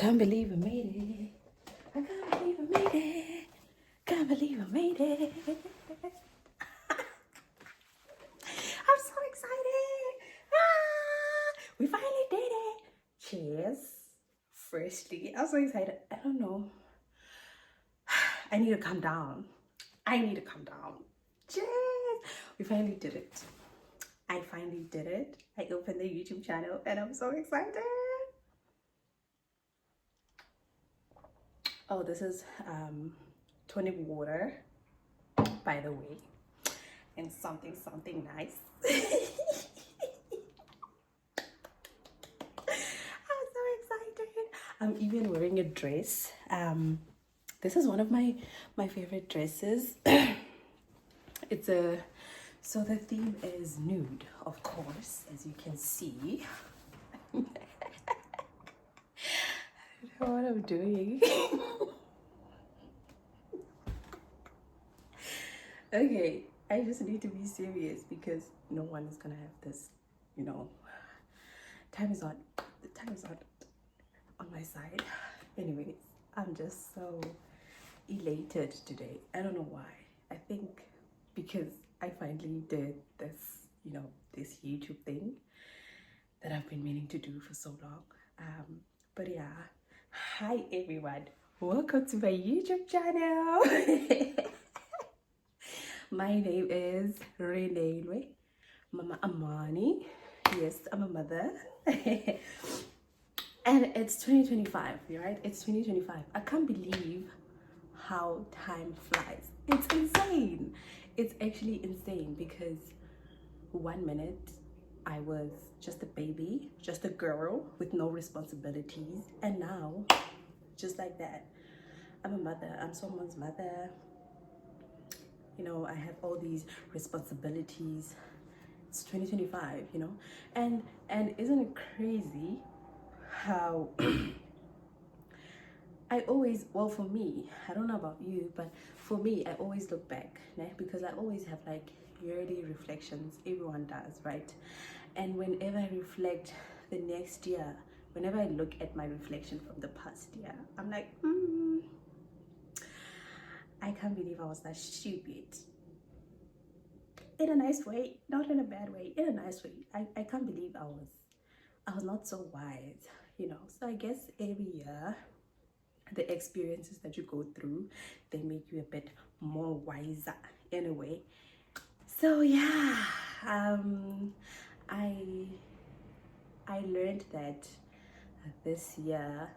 Can't believe I made it. I can't believe I made it. Can't believe I made it. I'm so excited. We finally did it. Cheers. Firstly, I'm so excited. I don't know. I need to calm down. Cheers. We finally did it. I finally did it. I opened the YouTube channel and I'm so excited. Oh, this is tonic water, by the way, and something nice. I'm so excited. I'm even wearing a dress. This is one of my favorite dresses. So the theme is nude, of course, as you can see. I don't know what I'm doing. Okay, I just need to be serious because no one is gonna have this, you know. Time is not on my side. Anyways, I'm just so elated today. I don't know why. I think because I finally did this, this YouTube thing that I've been meaning to do for so long. But yeah, hi everyone. Welcome to my YouTube channel. My name is Renee Mama Amani. Yes, I'm a mother. And it's 2025, right? It's 2025. I can't believe how time flies. It's insane. It's actually insane because 1 minute I was just a baby, just a girl with no responsibilities. And now, just like that, I'm a mother. I'm someone's mother. I have all these responsibilities. It's 2025, and isn't it crazy how I always, well, for me, I don't know about you, but for me, I always look back, because I always have like yearly reflections. Everyone does, right? And whenever I reflect the next year, whenever I look at my reflection from the past year, I'm like, I can't believe I was that stupid. In a nice way, not in a bad way, in a nice way. I can't believe I was not so wise, So I guess every year, the experiences that you go through, they make you a bit more wiser in a way. So yeah, I learned that this year,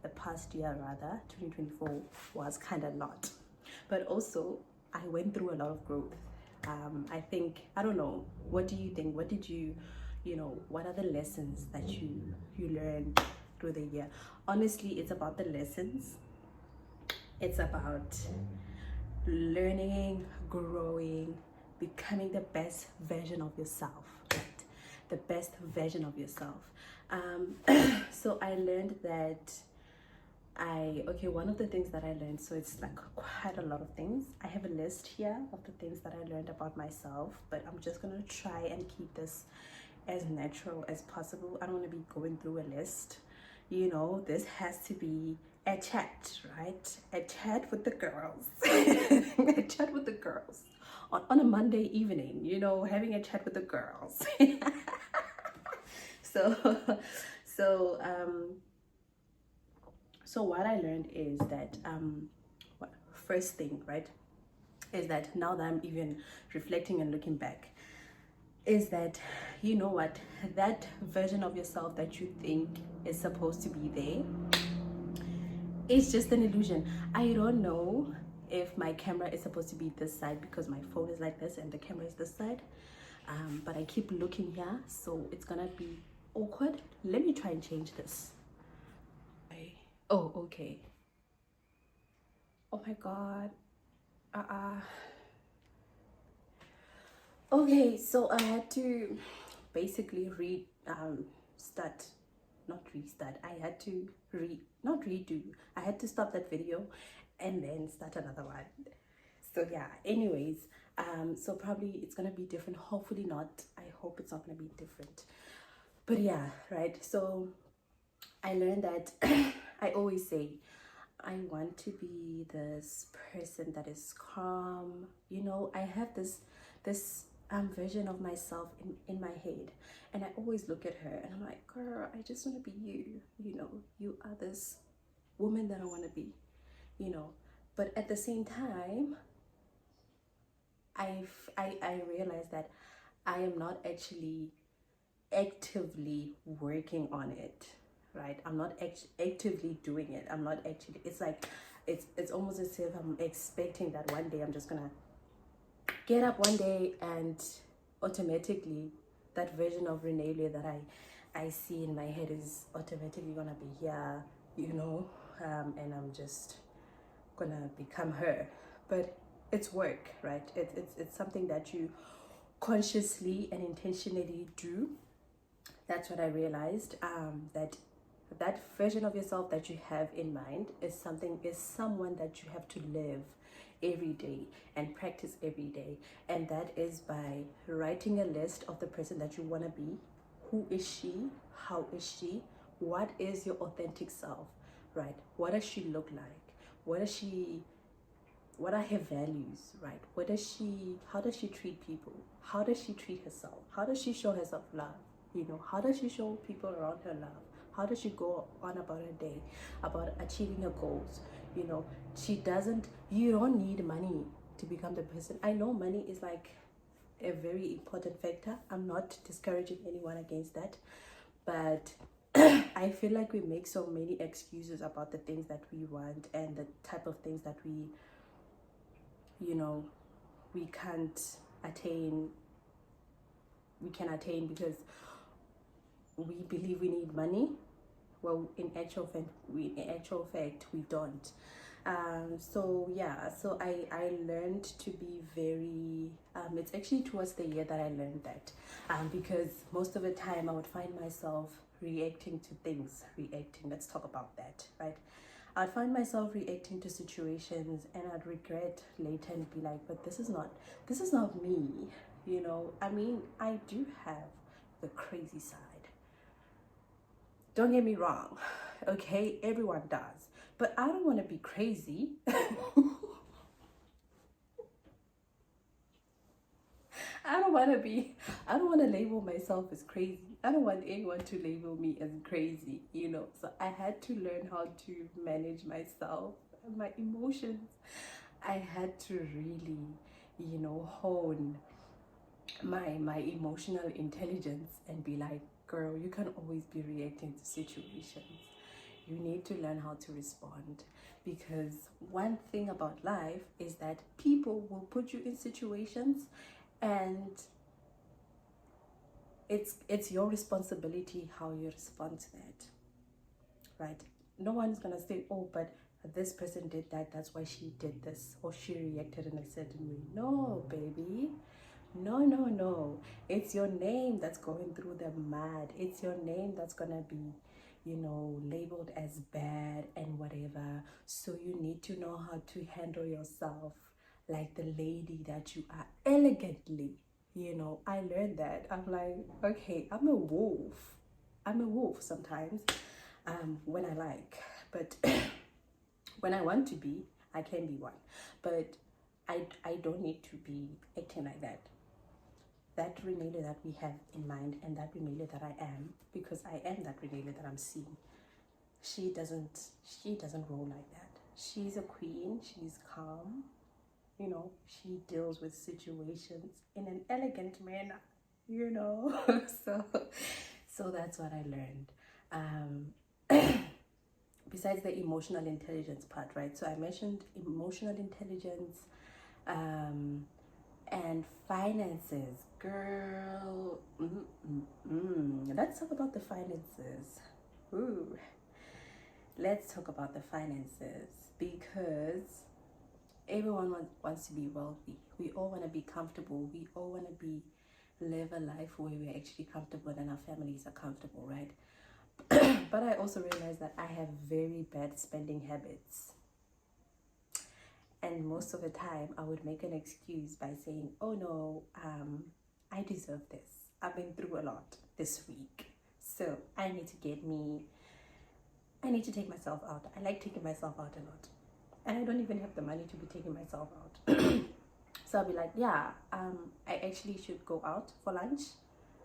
the past year rather, 2024, was kind of lot. But also, I went through a lot of growth. I think, I don't know, what do you think? What did you, what are the lessons that you learned through the year? Honestly, it's about the lessons. It's about learning, growing, becoming the best version of yourself, right? The best version of yourself. So I learned that one of the things that I learned, so it's like quite a lot of things. I have a list here of the things that I learned about myself, but I'm just gonna try and keep this as natural as possible. I don't want to be going through a list. This has to be a chat, right? A chat with the girls. A chat with the girls on a Monday evening, having a chat with the girls. So what I learned is that first thing, right, is that now that I'm even reflecting and looking back, is that what, that version of yourself that you think is supposed to be there, it's just an illusion. I don't know if my camera is supposed to be this side because my phone is like this and the camera is this side, but I keep looking here, so it's gonna be awkward. Let me try and change this. Oh, okay. Oh my god. Okay, so I had to basically I had to not redo. I had to stop that video and then start another one. So yeah, anyways, so probably it's gonna be different. Hopefully not. I hope it's not gonna be different. But yeah, right. So I learned that I always say, I want to be this person that is calm. I have this version of myself in my head, and I always look at her and I'm like, girl, I just want to be you. You are this woman that I want to be. But at the same time, I realize that I am not actually actively working on it, right? I'm not actively doing it. I'm not actually, it's like, it's almost as if I'm expecting that one day I'm just gonna get up one day and automatically that version of Renee that I see in my head is automatically gonna be here, and I'm just gonna become her. But it's work, right? It's something that you consciously and intentionally do. That's what I realized, that version of yourself that you have in mind is someone that you have to live every day and practice every day. And that is by writing a list of the person that you want to be. Who is she? How is she? What is your authentic self, right? What does she look like? What are her values, right? How does she treat people? How does she treat herself? How does she show herself love? How does she show people around her love? How does she go on about her day, about achieving her goals? You don't need money to become the person. I know money is like a very important factor. I'm not discouraging anyone against that, but I feel like we make so many excuses about the things that we want and the type of things that we can't attain. We can attain because we believe we need money. Well, in actual fact we don't. So I learned to be very it's actually towards the year that I learned that, because most of the time I would find myself reacting to things. Let's talk about that, right? I'd find myself reacting to situations and I'd regret later and be like, but this is not me. I mean, I do have the crazy side. Don't get me wrong, okay? Everyone does. But I don't want to be crazy. I don't want to label myself as crazy. I don't want anyone to label me as crazy, So I had to learn how to manage myself and my emotions. I had to really, hone my emotional intelligence and be like, girl, you can't always be reacting to situations. You need to learn how to respond, because one thing about life is that people will put you in situations and it's your responsibility how you respond to that, right? No one's gonna say, oh, but this person did that, that's why she did this, or she reacted in a certain way. No, baby. No. It's your name that's going through the mud. It's your name that's gonna be, labeled as bad and whatever. So you need to know how to handle yourself like the lady that you are, elegantly. I learned that. I'm like, okay, I'm a wolf. Sometimes, when I like, but when I want to be, I can be one. But I don't need to be acting like that. That Renee that we have in mind and that Renee that I am, because I am that Renee that I'm seeing, she doesn't roll like that. She's a queen. She's calm. She deals with situations in an elegant manner. so that's what I learned. Besides the emotional intelligence part, right? So I mentioned emotional intelligence, and finances. Girl, let's talk about the finances. Ooh, let's talk about the finances, because everyone wants to be wealthy. We all want to be comfortable. We all want to live a life where we're actually comfortable and our families are comfortable, right? But I also realized that I have very bad spending habits. And most of the time, I would make an excuse by saying, oh no, I deserve this. I've been through a lot this week. So I need to get me I need to take myself out. I like taking myself out a lot. And I don't even have the money to be taking myself out. So I'll be like, yeah, I actually should go out for lunch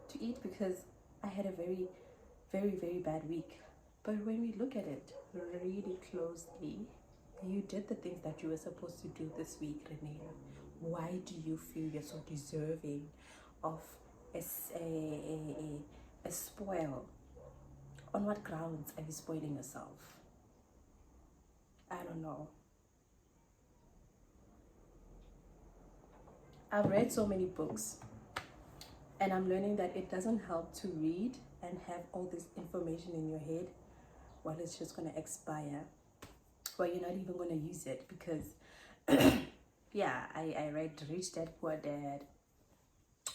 to eat because I had a very, very, very bad week. But when we look at it really closely, you did the things that you were supposed to do this week, Renee. Why do you feel you're so deserving of a spoil? On what grounds are you spoiling yourself? I don't know. I've read so many books, and I'm learning that it doesn't help to read and have all this information in your head while it's just going to expire, or you're not even going to use it because yeah, I read Rich Dad Poor Dad,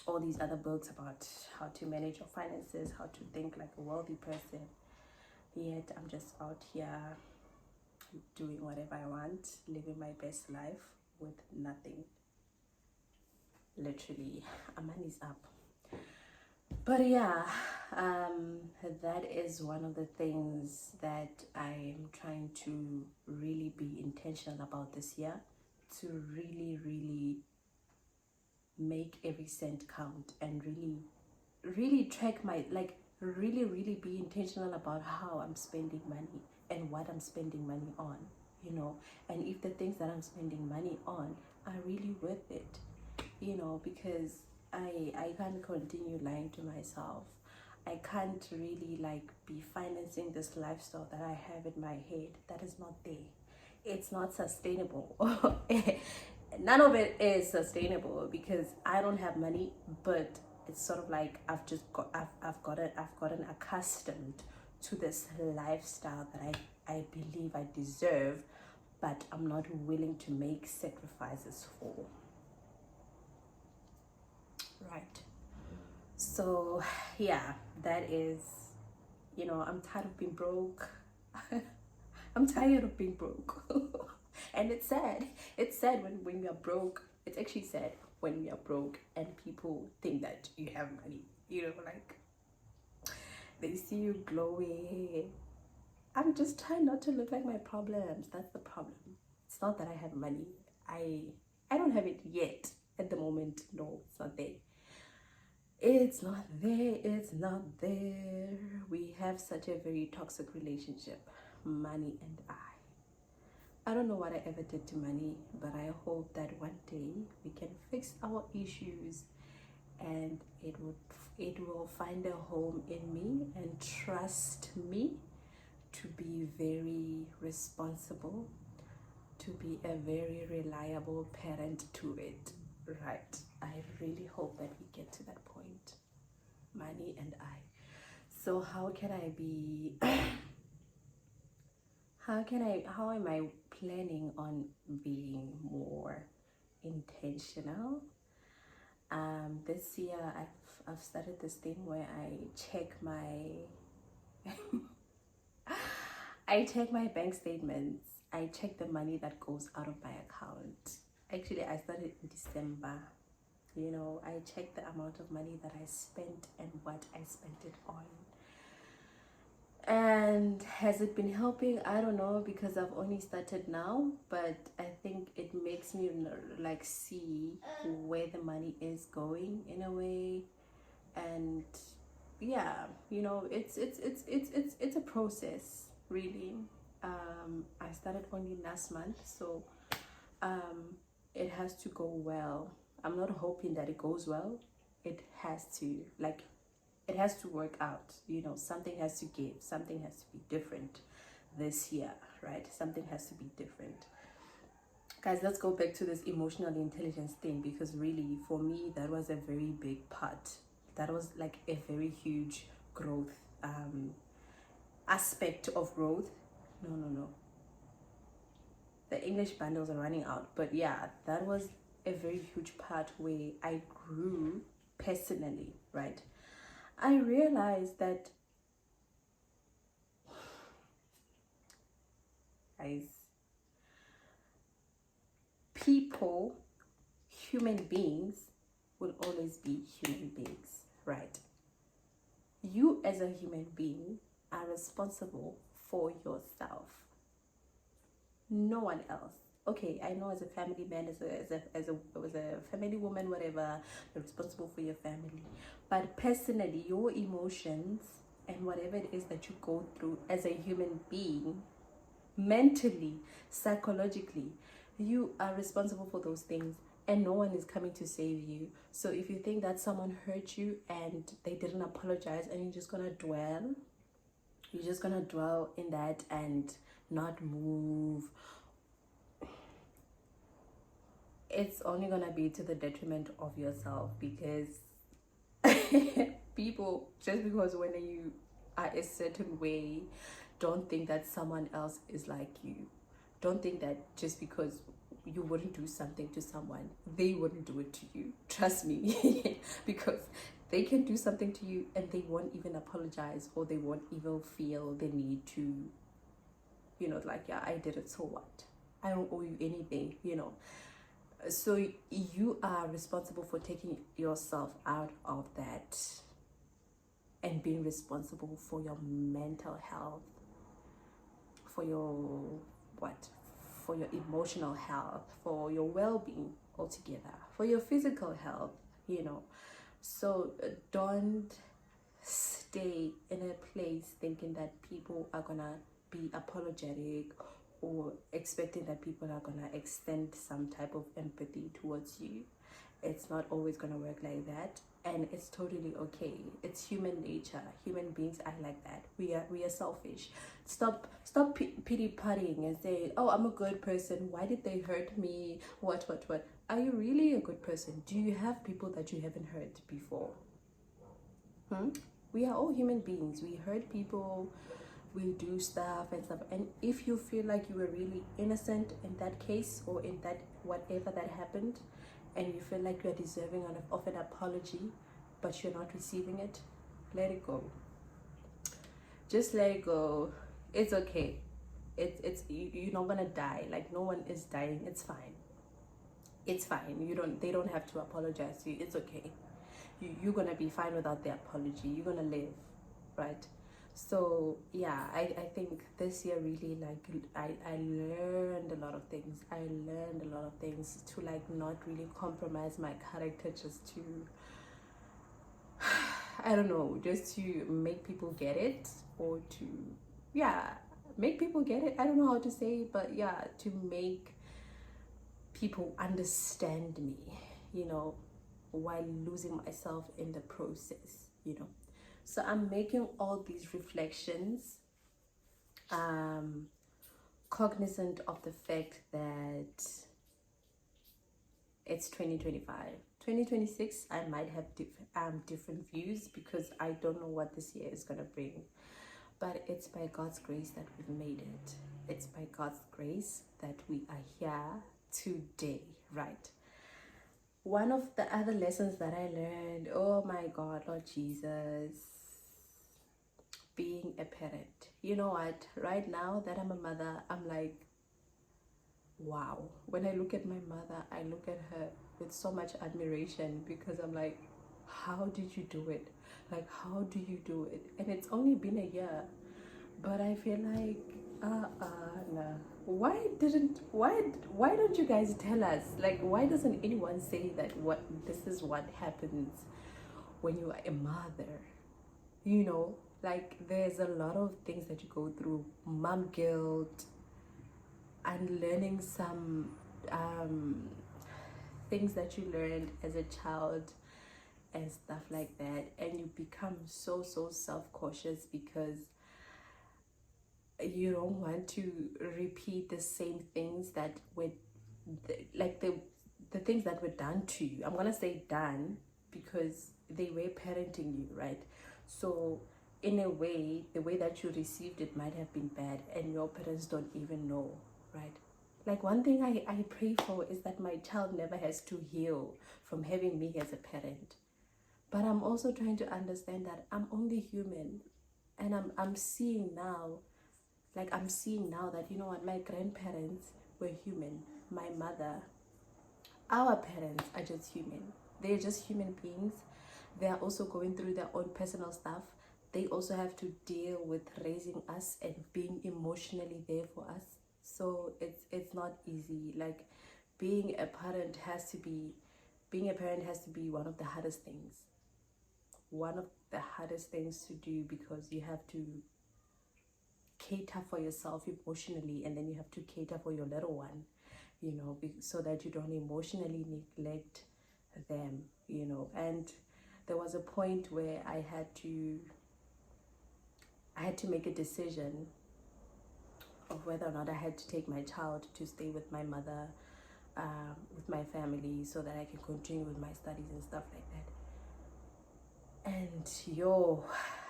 all these other books about how to manage your finances, how to think like a wealthy person, yet I'm just out here doing whatever I want, living my best life with nothing. Literally, money's up. But yeah, that is one of the things that I'm trying to really be intentional about this year, to really make every cent count and really track my, like, really be intentional about how I'm spending money and what I'm spending money on, you know, and if the things that I'm spending money on are really worth it, you know, because I can't continue lying to myself. I can't really like be financing this lifestyle that I have in my head that is not there. It's not sustainable. None of it is sustainable because I don't have money, but it's sort of like I've gotten accustomed to this lifestyle that I believe I deserve, but I'm not willing to make sacrifices for. Right. So yeah, that is, you know, I'm tired of being broke. I'm tired of being broke. And it's sad. It's sad when we are broke. It's actually sad when we are broke and people think that you have money. You know, like they see you glowing. I'm just trying not to look like my problems. That's the problem. It's not that I have money. I don't have it yet at the moment. No, it's not there. It's not there. It's not there. We have such a very toxic relationship, money and I don't know what I ever did to money, but I hope that one day we can fix our issues and it will find a home in me and trust me to be very responsible, to be a very reliable parent to it. Right. I really hope that we get to that point. Money and I. So how can I be how am I planning on being more intentional? This year I've started this thing where I check my I check my bank statements. I check the money that goes out of my account. Actually, I started in December. You know, I check the amount of money that I spent and what I spent it on. And has it been helping? I don't know, because I've only started now, but I think it makes me like see where the money is going in a way. And yeah, you know, it's a process, really. I started only last month, so it has to go well. I'm not hoping that it goes well. It has to work out, you know. Something has to give, something has to be different this year, right? Something has to be different. Guys, let's go back to this emotional intelligence thing, because really for me that was a very big part. That was like a very huge growth aspect of growth. No, the English bundles are running out, but yeah, that was a very huge part where I grew personally, right? I realized that, guys, people, human beings will always be human beings, right? You as a human being are responsible for yourself. No one else. Okay, I know as a family man, as a family woman, whatever, you're responsible for your family. But personally, your emotions and whatever it is that you go through as a human being, mentally, psychologically, you are responsible for those things, and no one is coming to save you. So if you think that someone hurt you and they didn't apologize, and you're just gonna dwell in that and not move, it's only gonna be to the detriment of yourself. Because people, just because when you are a certain way, don't think that someone else is like you. Don't think that just because you wouldn't do something to someone, they wouldn't do it to you. Trust me. Because they can do something to you and they won't even apologize, or they won't even feel the need to, like, yeah, I did it, so what? I don't owe you anything, So you are responsible for taking yourself out of that and being responsible for your mental health, for your for your emotional health, for your well-being altogether, for your physical health, So don't stay in a place thinking that people are gonna be apologetic, or expecting that people are gonna extend some type of empathy towards you. It's not always gonna work like that, and it's totally okay. It's human nature. Human beings are like that. We are selfish. Stop pity partying and say, oh, I'm a good person, why did they hurt me, what. Are you really a good person? Do you have people that you haven't hurt before? We are all human beings. We hurt people, we do stuff and stuff. And if you feel like you were really innocent in that case, or in that whatever that happened, and you feel like you're deserving of an apology, but you're not receiving it, let it go. Just let it go. It's okay. You're not gonna die. Like, no one is dying. It's fine. They don't have to apologize to you. It's okay. You're gonna be fine without the apology. You're gonna live, right? So yeah, I think this year really, like, I learned a lot of things. To, like, not really compromise my character, just to I don't know, just to make people get it, or to make people get it. I don't know how to say it, but yeah, to make people understand me, while losing myself in the process, So I'm making all these reflections, cognizant of the fact that it's 2025. 2026, I might have different views, because I don't know what this year is gonna bring. But it's by God's grace that we've made it. It's by God's grace that we are here today, right? One of the other lessons that I learned, oh my God, Lord Jesus, being a parent. You know what? Right now that I'm a mother, I'm like, wow. When I look at my mother, I look at her with so much admiration, because I'm like, how did you do it? Like, how do you do it? And it's only been a year, but I feel like, nah. Why don't you guys tell us? Like, why doesn't anyone say that this is what happens when you are a mother? Like, there's a lot of things that you go through, mom guilt, and learning some things that you learned as a child and stuff like that, and you become so self-cautious, because you don't want to repeat the same things that were the things that were done to you. I'm gonna say done, because they were parenting you, right? So in a way, the way that you received it might have been bad, and your parents don't even know, right? Like, one thing I pray for is that my child never has to heal from having me as a parent. But I'm also trying to understand that I'm only human, and I'm seeing now that, you know what, my grandparents were human. My mother, our parents are just human. They're just human beings. They're also going through their own personal stuff. they also have to deal with raising us and being emotionally there for us. So it's not easy. Like being a parent has to be one of the hardest things. One of the hardest things to do, because you have to cater for yourself emotionally, and then you have to cater for your little one, so that you don't emotionally neglect them, and there was a point where I had to make a decision of whether or not I had to take my child to stay with my mother, with my family, so that I can continue with my studies and stuff like that. And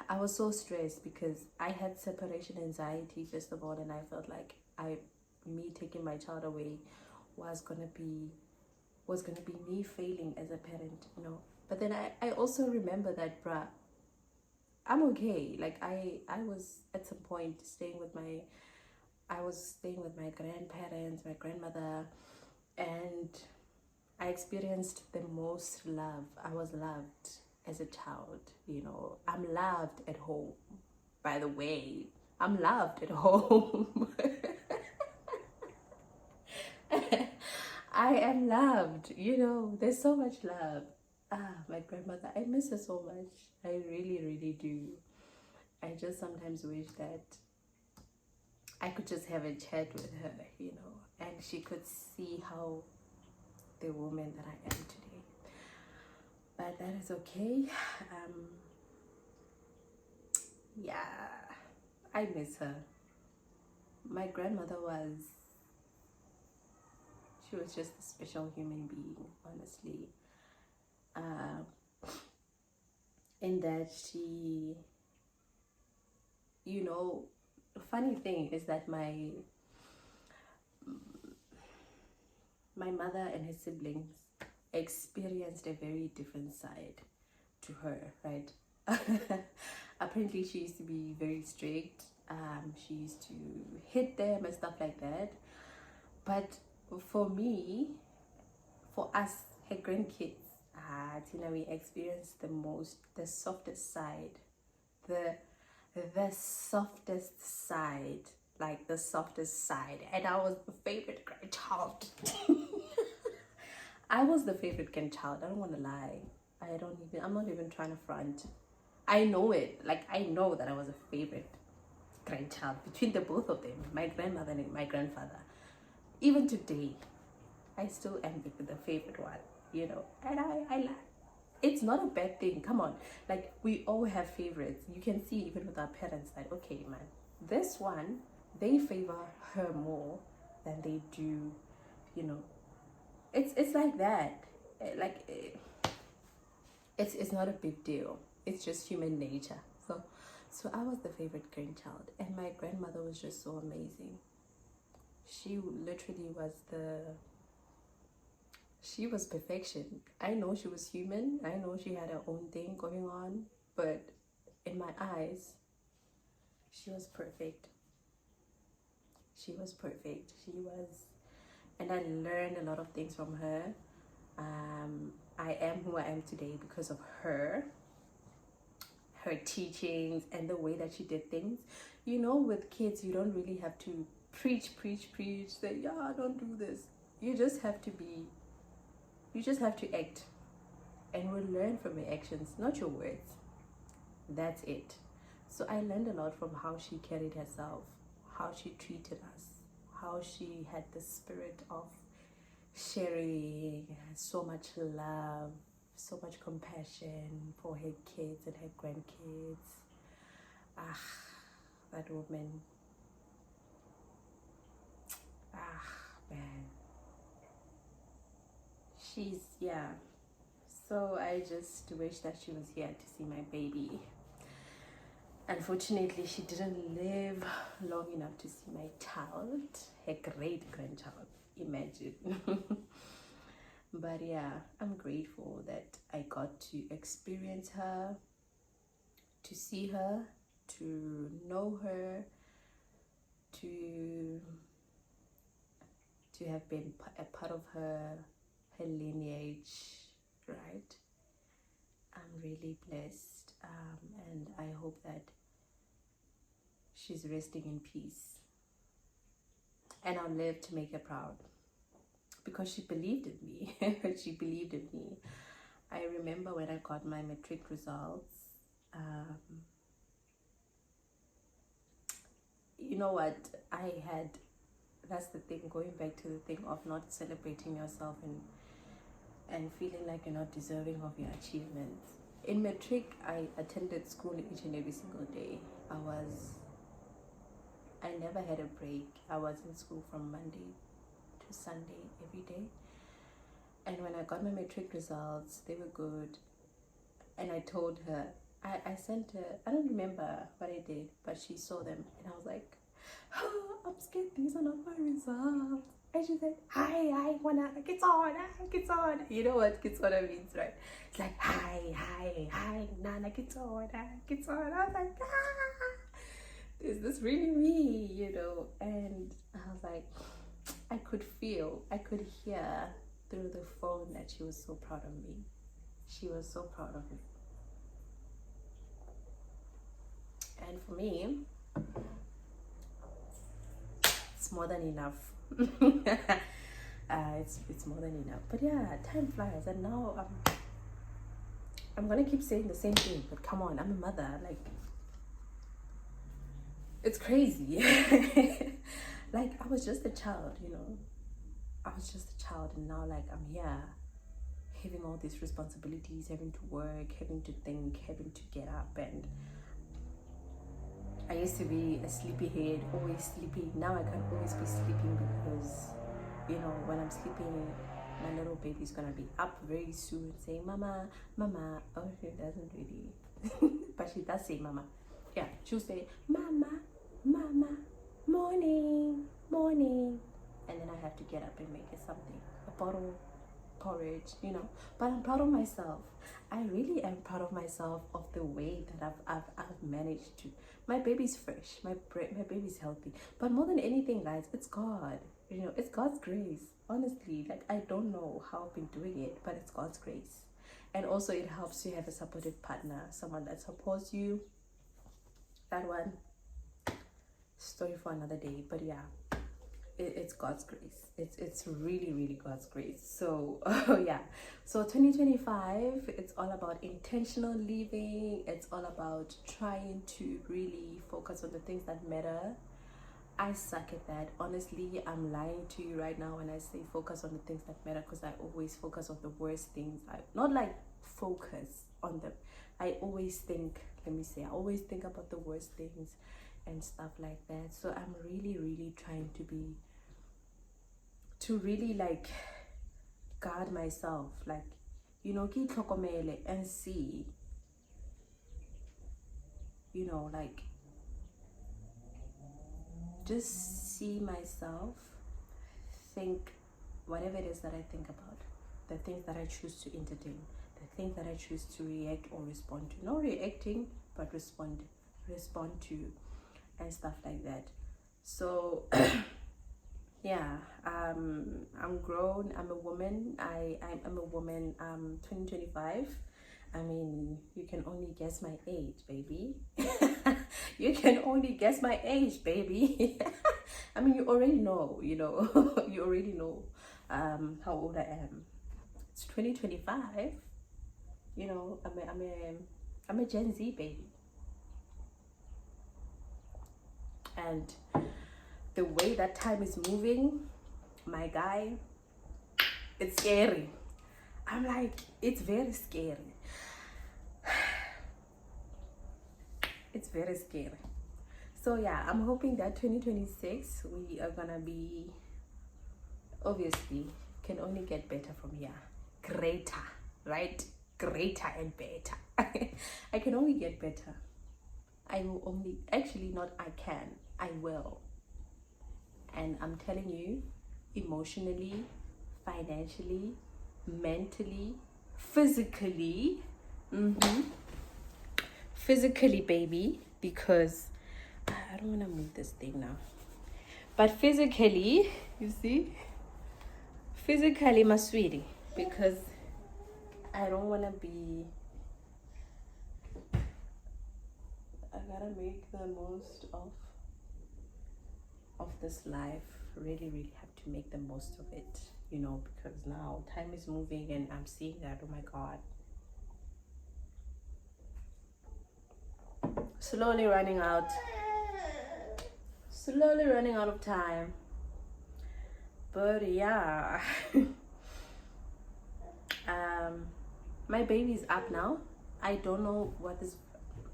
I was so stressed because I had separation anxiety, first of all, and I felt like me taking my child away was gonna be me failing as a parent, But then I also remember that, bruh, I'm okay. Like I was at some point staying with my grandparents, my grandmother, and I experienced the most love. I was loved as a child, I'm loved at home, by the way. I'm loved at home. I am loved, there's so much love. My grandmother, I miss her so much. I really, really do. I just sometimes wish that I could just have a chat with her, and she could see how the woman that I am today. But that is okay. Yeah, I miss her. My grandmother she was just a special human being, honestly. In that she, the funny thing is that my mother and her siblings experienced a very different side to her, right? Apparently she used to be very strict. She used to hit them and stuff like that. But for us, her grandkids, we experienced the softest side, the softest side, like the softest side. And I was the favorite grandchild. I was the favorite grandchild. I don't want to lie. I'm not even trying to front. I know it. Like, I know that I was a favorite grandchild between the both of them, my grandmother and my grandfather. Even today, I still am the favorite one, and I like. It's not a bad thing. Come on, like, we all have favorites. You can see even with our parents that, okay, man, this one, they favor her more than they do, It's like that. It's not a big deal. It's just human nature. So I was the favorite grandchild, and my grandmother was just so amazing. She literally she was perfection. I know she was human. I know she had her own thing going on, but in my eyes, she was perfect. She was perfect. And I learned a lot of things from her. I am who I am today because of her teachings and the way that she did things. With kids, you don't really have to preach, say, yeah, don't do this. You just have to act, and we'll learn from your actions, not your words. That's it. So I learned a lot from how she carried herself, how she treated us, how she had the spirit of sharing, so much love, so much compassion for her kids and her grandkids. That woman. Man. Yeah. So I just wish that she was here to see my baby. Unfortunately, she didn't live long enough to see my child, her great grandchild. Imagine. But yeah, I'm grateful that I got to experience her, to see her, to know her, to have been a part of her lineage, right? I'm really blessed. and I hope that she's resting in peace. And I'll live to make her proud, because she believed in me. She believed in me. I remember when I got my matric results, you know what, that's the thing, going back to the thing of not celebrating yourself and feeling like you're not deserving of your achievements. In matric, I attended school each and every single day. I never had a break. I was in school from Monday to Sunday every day. And when I got my matric results, they were good. And I told her, I sent her, I don't remember what I did, but she saw them. And I was like, oh, I'm scared these are not my results. And she said, hi, wanna, get on. You know what get on means, right? It's like, hi, Nana, get on. I was like, is this really me, you know? And I was like, I could hear through the phone that she was so proud of me. She was so proud of me. And for me, it's more than enough. It's more than enough. But yeah, time flies, and now I'm gonna keep saying the same thing, but come on, I'm a mother. Like, it's crazy. Like, I was just a child, you know. I was just a child, and now, like, I'm here having all these responsibilities, having to work, having to think, having to get up. And I used to be a sleepyhead, always sleepy. Now I can't always be sleeping, because, you know, when I'm sleeping, my little baby's gonna be up very soon saying, Mama. Oh, she doesn't really, but she does say Mama. Yeah, she'll say, Mama, morning. And then I have to get up and make her something, a bottle, porridge, you know. But I'm proud of myself. I really am proud of myself, of the way that I've managed to. My baby's fresh, my baby's healthy. But more than anything, guys, it's God. You know, it's God's grace. Honestly, like, I don't know how I've been doing it, but it's God's grace. And also, it helps to have a supportive partner, someone that supports you. That one, story for another day. But yeah, it's God's grace. It's really God's grace. So yeah, so 2025, it's all about intentional living. It's all about trying to really focus on the things that matter. I suck at that. Honestly, I'm lying to you right now when I say focus on the things that matter, because I always focus on the worst things. I not like focus on them. I always think about the worst things and stuff like that. So I'm really trying to really like guard myself, like, you know, ki tlhokomele, and see, you know, like, just see myself, think whatever it is that I think about, the things that I choose to entertain, the things that I choose to react or respond to. Not reacting, but respond to, and stuff like that. So yeah, I'm grown, I'm a woman, I'm a woman. 2025, I mean, you can only guess my age, baby. You can only guess my age, baby. I mean, you already know, you know. You already know how old I am. It's 2025. You know, I'm a Gen Z baby. And the way that time is moving, my guy, it's scary. I'm like, it's very scary. It's very scary. So yeah, I'm hoping that 2026, we are gonna be, obviously, can only get better from here. Greater, right? Greater and better. I can only get better. I will only, actually not I can, I will. And I'm telling you, emotionally, financially, mentally, physically, physically, baby, because I don't want to move this thing now, but physically, you see, physically, my sweetie, because I don't want to be I gotta make the most of this life. Really have to make the most of it, you know, because now time is moving and I'm seeing that, oh my god, slowly running out of time. But yeah, my baby's up now. I don't know what this,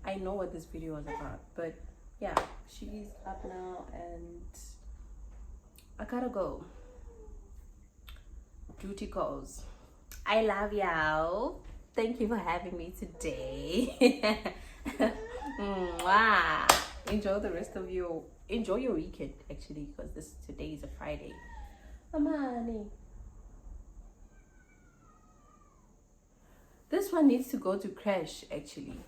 I know what this video was about, but yeah, she's up now and I gotta go. Duty calls. I love y'all. Thank you for having me today. Mwah. Enjoy the rest of your weekend actually, because today is a Friday. Amani. This one needs to go to crash actually.